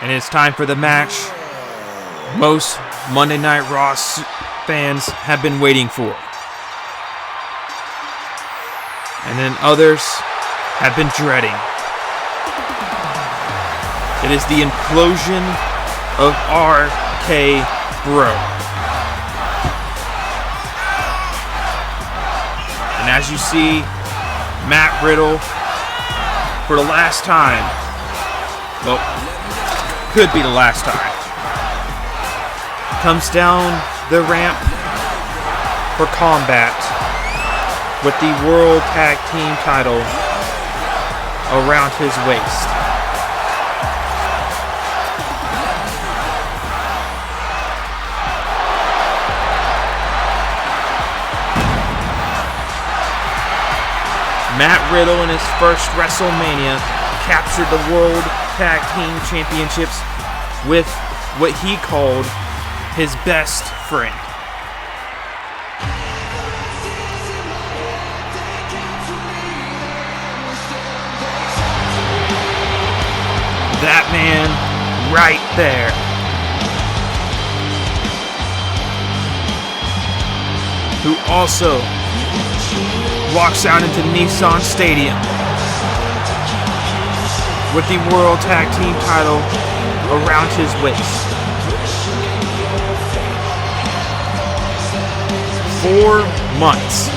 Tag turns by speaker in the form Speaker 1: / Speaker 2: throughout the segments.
Speaker 1: And it's time for the match most Monday Night Raw fans have been waiting for. And then others have been dreading. It is the implosion of RK Bro. And as you see, Matt Riddle, for the last time, well, could be the last time, comes down the ramp for combat with the World Tag Team title around his waist. Matt Riddle in his first WrestleMania captured the World Tag Team Championships with what he called his best friend. That man right there. Who also walks out into Nissan Stadium with the World Tag Team title around his waist. 4 months.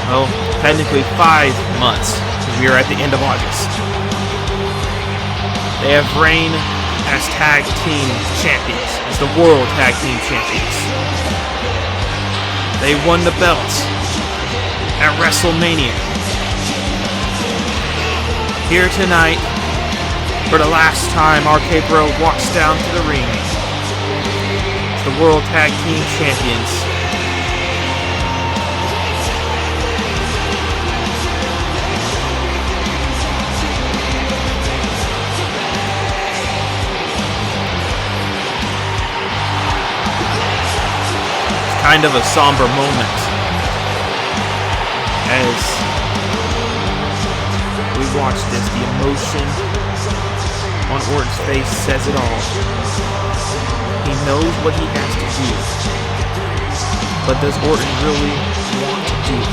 Speaker 1: Well, technically 5 months, because we are at the end of August. They have reigned as Tag Team Champions, as the World Tag Team Champions. They won the belts at WrestleMania. Here tonight, for the last time, RK Bro walks down to the ring. The World Tag Team Champions. It's kind of a somber moment as we watch this. The emotion on Orton's face says it all. He knows what he has to do, but does Orton really want to do it?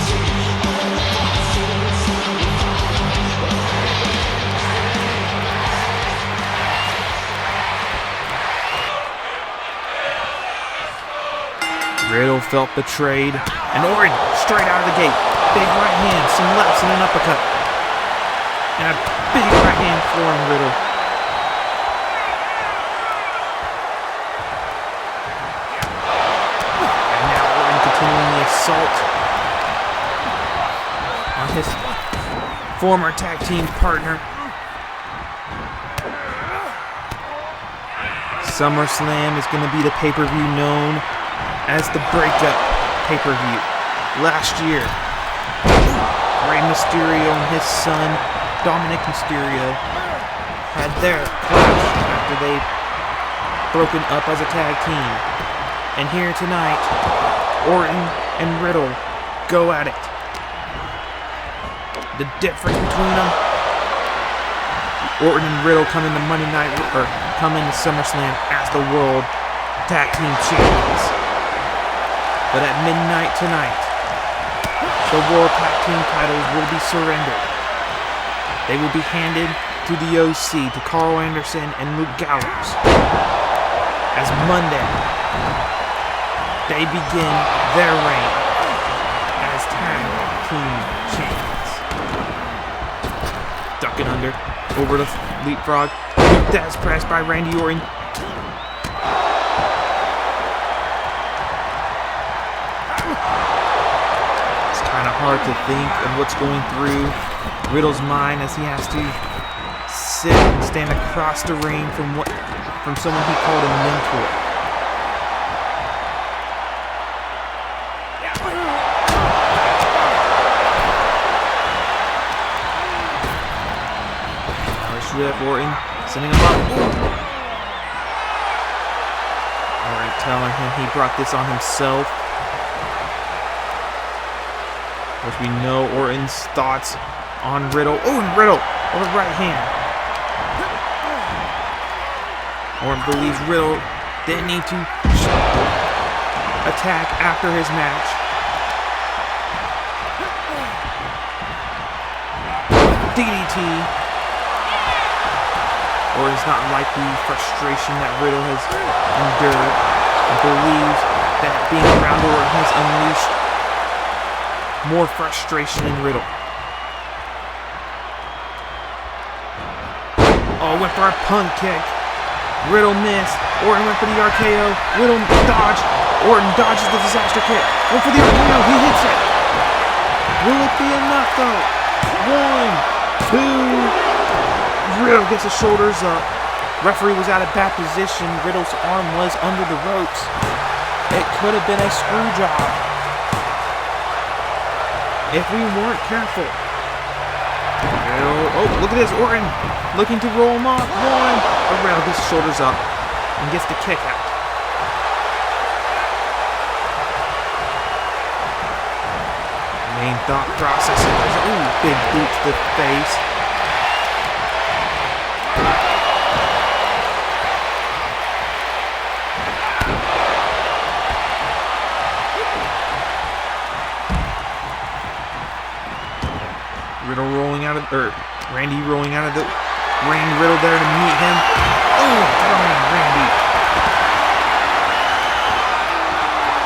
Speaker 1: Riddle felt betrayed, and Orton straight out of the gate. Big right hand, some lefts, and an uppercut. And a big right hand flooring Riddle. Assault on his former tag team partner. Summer Slam is going to be the pay-per-view known as the Breakup pay-per-view. Last year, Rey Mysterio and his son, Dominic Mysterio, had their clash after they broken up as a tag team. And here tonight, Orton and Riddle go at it. The difference between them, Orton and Riddle come into Monday Night, or come into SummerSlam as the World Tag Team Champions. But at midnight tonight, the World Tag Team titles will be surrendered. They will be handed to the OC, to Carl Anderson and Luke Gallows. As Monday, they begin their reign as Tag Team Champions. Ducking under, over the leapfrog. Death press by Randy Orton. It's kind of hard to think of what's going through Riddle's mind as he has to sit and stand across the ring from someone he called a mentor. Orton sending him up. Orton telling him he brought this on himself. Which we know Orton's thoughts on Riddle. Oh, and Riddle with a right hand. Orton believes Riddle didn't need to attack after his match. DDT. Orton's not like the frustration that Riddle has endured and believes that being around Orton has unleashed more frustration in Riddle. Oh, went for a punt kick. Riddle missed. Orton went for the RKO. Riddle dodged. Orton dodges the disaster kick. Went for the RKO. He hits it. Will it be enough though? 1, 2. Riddle gets his shoulders up. Referee was out of bad position. Riddle's arm was under the ropes. It could have been a screw job if we weren't careful. Oh, look at this. Orton looking to roll him off. 1. But Riddle gets his shoulders up and gets the kick out. Main thought process is, ooh, big boot to the face. Riddle rolling out of, Randy rolling out of the ring. Riddle there to meet him. Oh, throwing Randy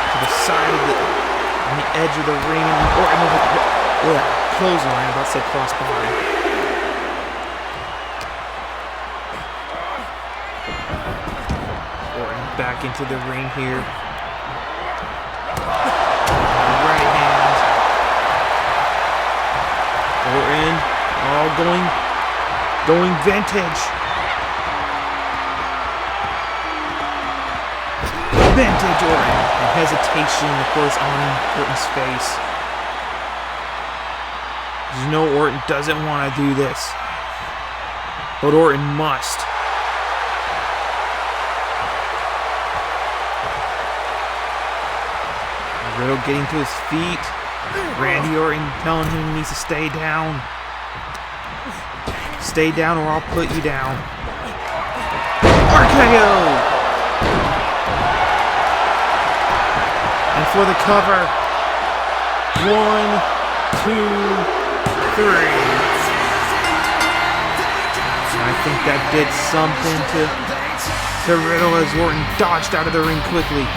Speaker 1: to the side of on the edge of the ring. Orton with a clothesline, about to say crossbody. Orton back into the ring here. Right hand. Orton, all going vintage. Vintage Orton. And hesitation, of course, on Orton's face. You know Orton doesn't want to do this. But Orton must. Riddle getting to his feet. Randy Orton telling him he needs to stay down. Stay down or I'll put you down. RKO! And for the cover. 1, 2, 3. I think that did something to Riddle as Orton dodged out of the ring quickly.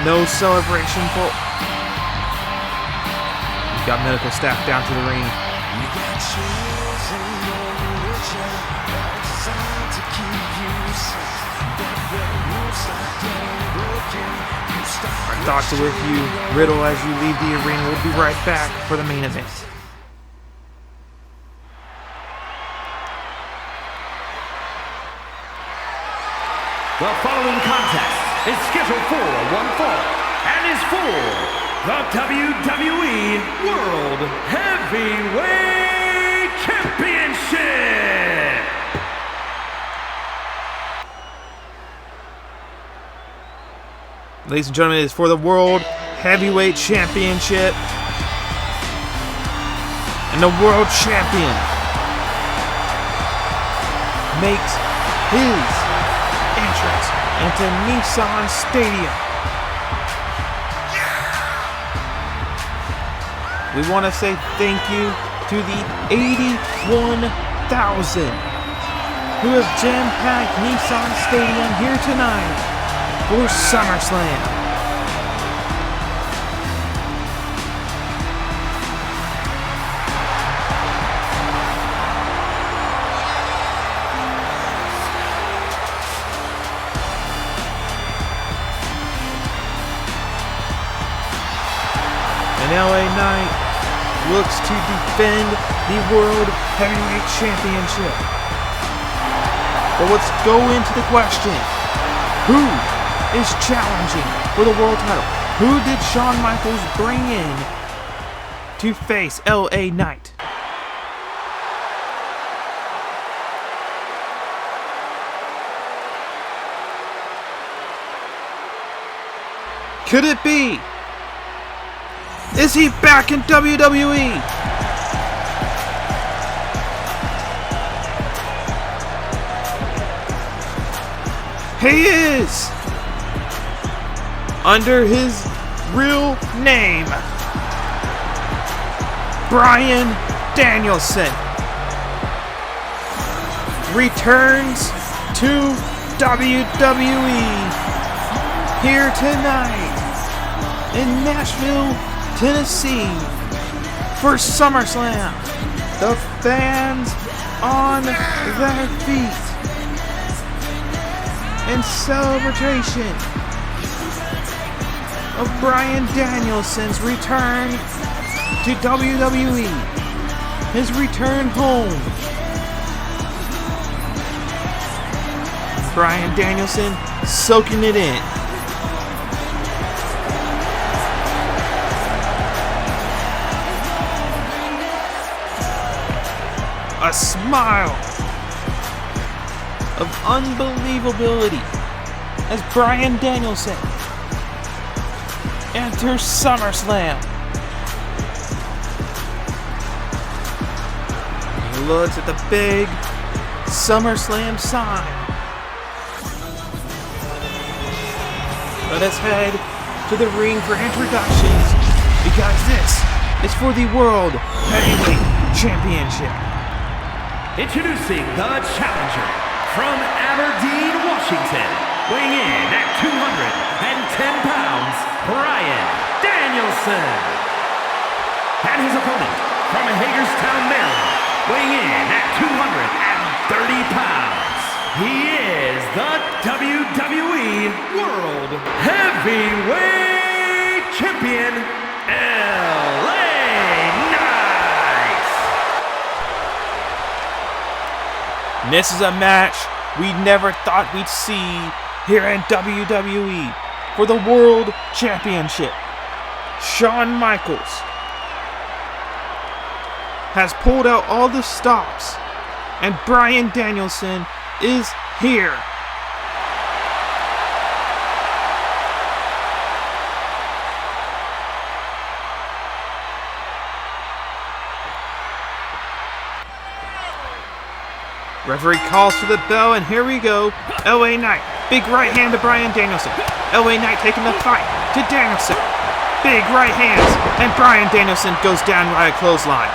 Speaker 1: No celebration for... Got medical staff down to the ring. Our thoughts are with you, Riddle, as you leave the arena. We'll be right back for the main event.
Speaker 2: The following contest is scheduled for one fall and is for the WWE World Heavyweight Championship.
Speaker 1: Ladies and gentlemen, it is for the World Heavyweight Championship. And the World Champion makes his entrance into Nissan Stadium. We want to say thank you to the 81,000 who have jam-packed Nissan Stadium here tonight for SummerSlam. And LA Knight looks to defend the World Heavyweight Championship. But let's go into the question. Who is challenging for the world title? Who did Shawn Michaels bring in to face LA Knight? Could it be? Is he back in WWE? He is under his real name, Bryan Danielson, returns to WWE here tonight in Nashville, Tennessee for SummerSlam. The fans on their feet in celebration of Bryan Danielson's return to WWE, his return home. Bryan Danielson soaking it in. A smile of unbelievability as Bryan Danielson enters SummerSlam. He looks at the big SummerSlam sign. Let us head to the ring for introductions, because this is for the World Heavyweight Championship.
Speaker 2: Introducing the challenger from Aberdeen, Washington, weighing in at 210 pounds, Bryan Danielson. And his opponent from Hagerstown, Maryland, weighing in at 230 pounds. He is the WWE World Heavyweight Champion, LA Knight.
Speaker 1: And this is a match we never thought we'd see here in WWE for the World Championship. Shawn Michaels has pulled out all the stops, and Bryan Danielson is here. Referee calls for the bell, and here we go. LA Knight, big right hand to Bryan Danielson. LA Knight taking the fight to Danielson. Big right hands, and Bryan Danielson goes down by a clothesline.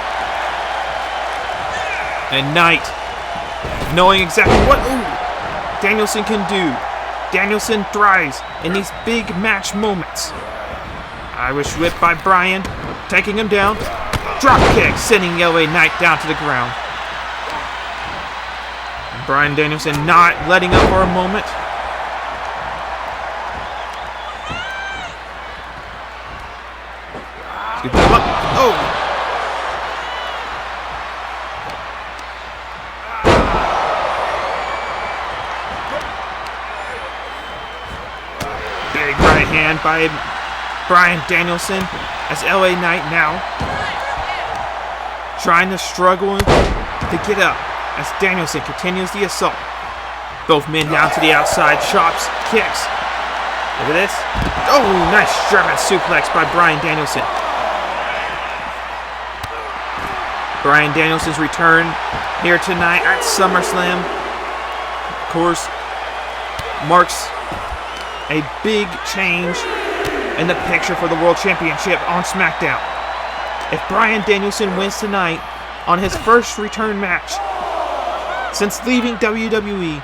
Speaker 1: And Knight, knowing exactly what Danielson can do. Danielson thrives in these big match moments. Irish whip by Bryan, taking him down. Drop kick, sending LA Knight down to the ground. Bryan Danielson not letting up for a moment. Scoop him up. Oh! Big right hand by Bryan Danielson as LA Knight now trying to struggle to get up as Danielson continues the assault. Both men down to the outside, chops, kicks. Look at this. Oh, nice German suplex by Bryan Danielson. Bryan Danielson's return here tonight at SummerSlam, of course, marks a big change in the picture for the World Championship on SmackDown. If Bryan Danielson wins tonight on his first return match since leaving WWE,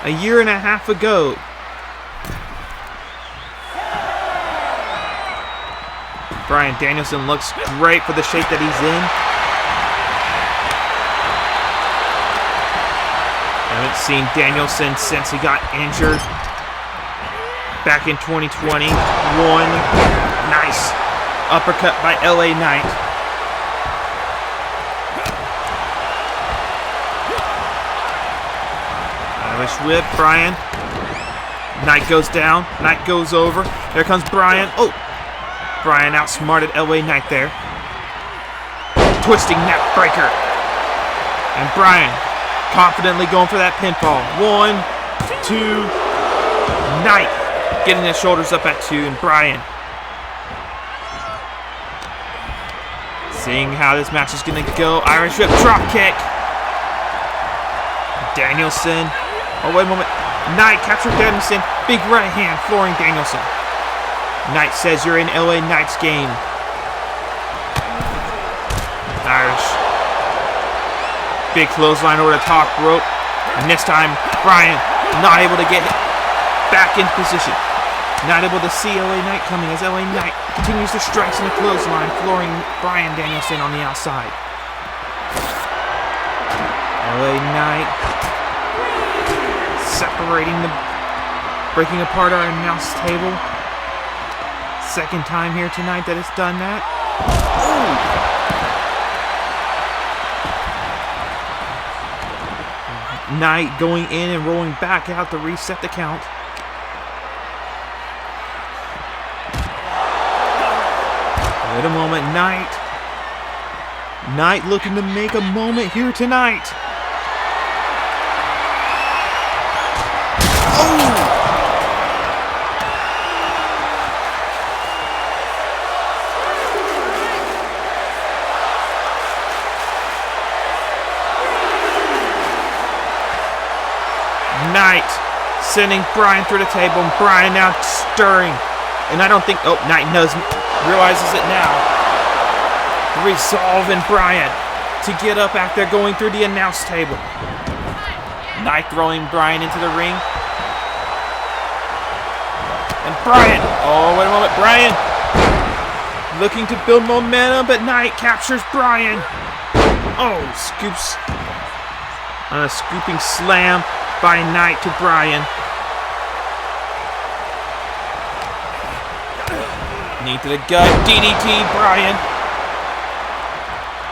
Speaker 1: a year and a half ago, Bryan Danielson looks great for the shape that he's in. I haven't seen Danielson since he got injured back in 2020. One nice uppercut by LA Knight. Irish whip, Bryan. Knight goes down. Knight goes over. There comes Bryan. Oh! Bryan outsmarted LA Knight there. Twisting neck breaker. And Bryan confidently going for that pinfall. 1, 2. Knight getting his shoulders up at 2. And Bryan Seeing how this match is going to go. Irish whip drop kick. Danielson. Oh, wait a moment. Knight captured Danielson. Big right hand flooring Danielson. Knight says you're in LA Knight's game. Irish. Big clothesline over the top rope. And this time, Bryan not able to get back in position. Not able to see LA Knight coming as LA Knight continues to strike in the clothesline, flooring Bryan Danielson on the outside. LA Knight breaking apart our announce table. Second time here tonight that it's done that. Knight going in and rolling back out to reset the count. Wait a moment, Knight looking to make a moment here tonight. Knight sending Bryan through the table, and Bryan now stirring. And I don't think, Knight realizes it now. Resolve in Bryan to get up after going through the announce table. Knight throwing Bryan into the ring. And Bryan, wait a moment, Bryan looking to build momentum, but Knight captures Bryan. Scoops on a scooping slam by Knight to Bryan. Knee to the gut, DDT, Bryan.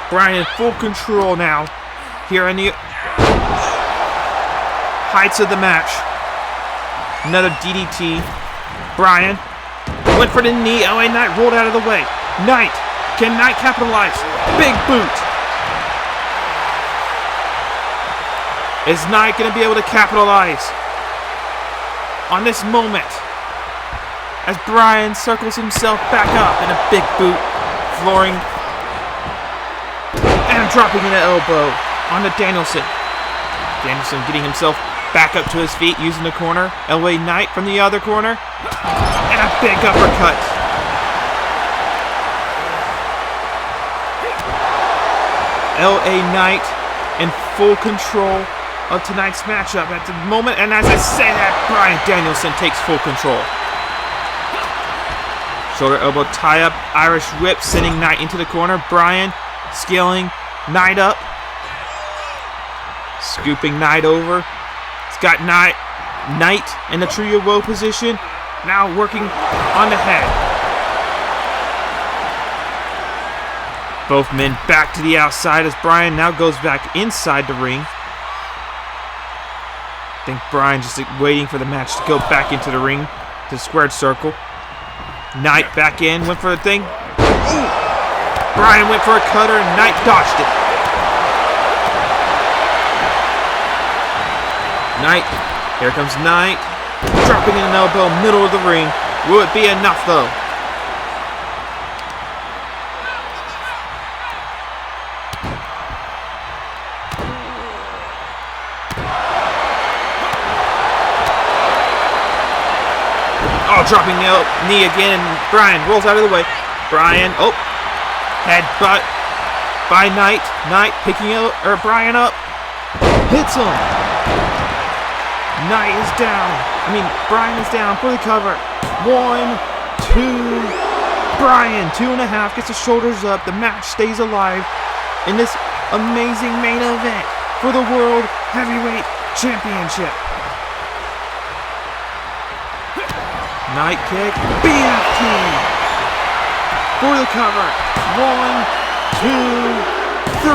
Speaker 1: Bryan in full control now. Here in the heights of the match. Another DDT. Bryan went for the knee. LA Knight rolled out of the way. Knight, can Knight capitalize? Big boot. Is Knight going to be able to capitalize on this moment as Bryan circles himself back up in a big boot, flooring and dropping an elbow onto Danielson. Danielson getting himself back up to his feet using the corner. LA Knight from the other corner and a big uppercut. LA Knight in full control of tonight's matchup at the moment, and as I say that, Bryan Danielson takes full control. Shoulder elbow tie up, Irish whip sending Knight into the corner. Bryan scaling Knight up, scooping Knight over. It's got Knight in the Tree of Woe position, now working on the head. Both men back to the outside as Bryan now goes back inside the ring. I think Bryan just waiting for the match to go back into the ring, to the squared circle. Knight back in, went for the thing. Bryan went for a cutter, and Knight dodged it. Knight, here comes Knight, dropping an elbow, middle of the ring. Will it be enough though? Dropping the knee again, and Bryan rolls out of the way. Bryan, headbutt by Knight. Knight picking Bryan up, hits him. Bryan is down for the cover. 1, 2. Bryan, 2.5, gets his shoulders up. The match stays alive in this amazing main event for the World Heavyweight Championship. Knight kick, BFT for the cover. 1, 2, 3.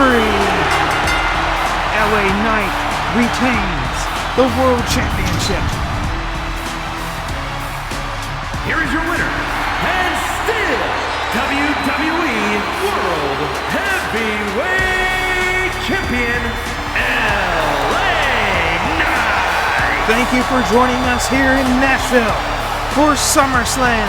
Speaker 1: LA Knight retains the World Championship.
Speaker 2: Here is your winner, and still WWE World Heavyweight Champion, LA Knight.
Speaker 1: Thank you for joining us here in Nashville for Summer Slam.